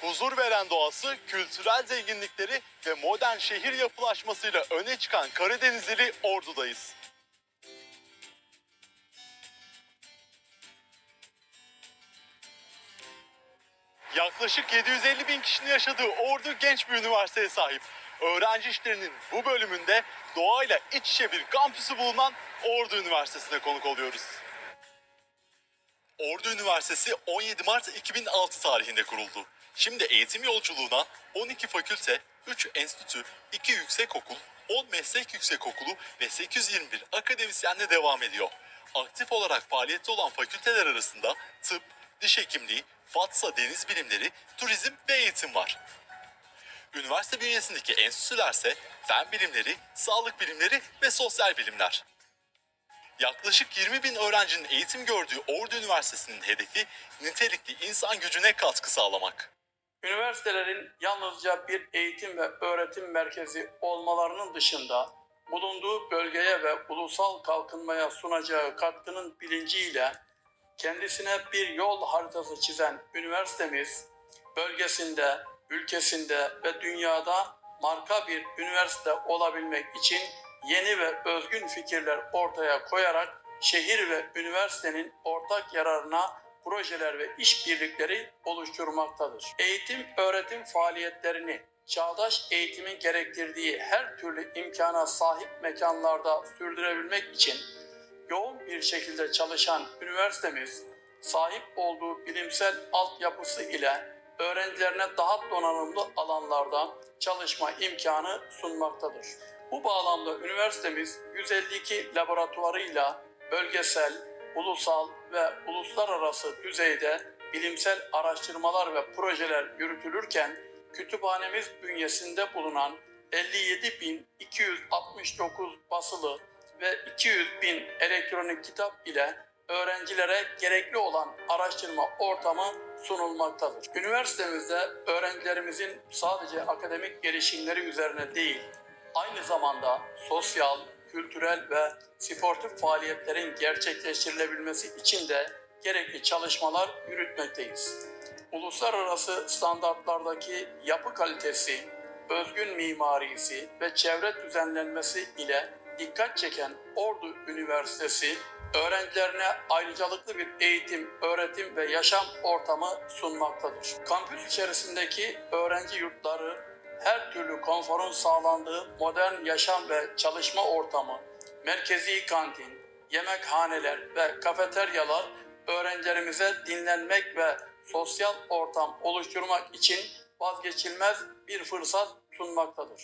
Huzur veren doğası, kültürel zenginlikleri ve modern şehir yapılaşmasıyla öne çıkan Karadenizli Ordu'dayız. Yaklaşık 750 bin kişinin yaşadığı Ordu genç bir üniversiteye sahip. Öğrenci işlerinin bu bölümünde doğayla iç içe bir kampüsü bulunan Ordu Üniversitesi'ne konuk oluyoruz. Ordu Üniversitesi 17 Mart 2006 tarihinde kuruldu. Şimdi eğitim yolculuğuna 12 fakülte, 3 enstitü, 2 yüksekokul, 10 meslek yüksekokulu ve 821 akademisyenle devam ediyor. Aktif olarak faaliyette olan fakülteler arasında tıp, diş hekimliği, Fatsa Deniz Bilimleri, turizm ve eğitim var. Üniversite bünyesindeki enstitülerse fen bilimleri, sağlık bilimleri ve sosyal bilimler. Yaklaşık 20 bin öğrencinin eğitim gördüğü Ordu Üniversitesi'nin hedefi nitelikli insan gücüne katkı sağlamak. Üniversitelerin yalnızca bir eğitim ve öğretim merkezi olmalarının dışında bulunduğu bölgeye ve ulusal kalkınmaya sunacağı katkının bilinciyle kendisine bir yol haritası çizen üniversitemiz, bölgesinde, ülkesinde ve dünyada marka bir üniversite olabilmek için yeni ve özgün fikirler ortaya koyarak şehir ve üniversitenin ortak yararına projeler ve işbirlikleri oluşturmaktadır. Eğitim, öğretim faaliyetlerini çağdaş eğitimin gerektirdiği her türlü imkana sahip mekanlarda sürdürebilmek için yoğun bir şekilde çalışan üniversitemiz, sahip olduğu bilimsel altyapısı ile öğrencilerine daha donanımlı alanlarda çalışma imkanı sunmaktadır. Bu bağlamda üniversitemiz 152 laboratuvarıyla bölgesel, ulusal ve uluslararası düzeyde bilimsel araştırmalar ve projeler yürütülürken, kütüphanemiz bünyesinde bulunan 57.269 basılı ve 200.000 elektronik kitap ile öğrencilere gerekli olan araştırma ortamı sunulmaktadır. Üniversitemizde öğrencilerimizin sadece akademik gelişimleri üzerine değil, aynı zamanda sosyal, kültürel ve sportif faaliyetlerin gerçekleştirilebilmesi için de gerekli çalışmalar yürütmekteyiz. Uluslararası standartlardaki yapı kalitesi, özgün mimarisi ve çevre düzenlenmesi ile dikkat çeken Ordu Üniversitesi, öğrencilerine ayrıcalıklı bir eğitim, öğretim ve yaşam ortamı sunmaktadır. Kampüs içerisindeki öğrenci yurtları, her türlü konforun sağlandığı modern yaşam ve çalışma ortamı, merkezi kantin, yemekhaneler ve kafeteryalar öğrencilerimize dinlenmek ve sosyal ortam oluşturmak için vazgeçilmez bir fırsat sunmaktadır.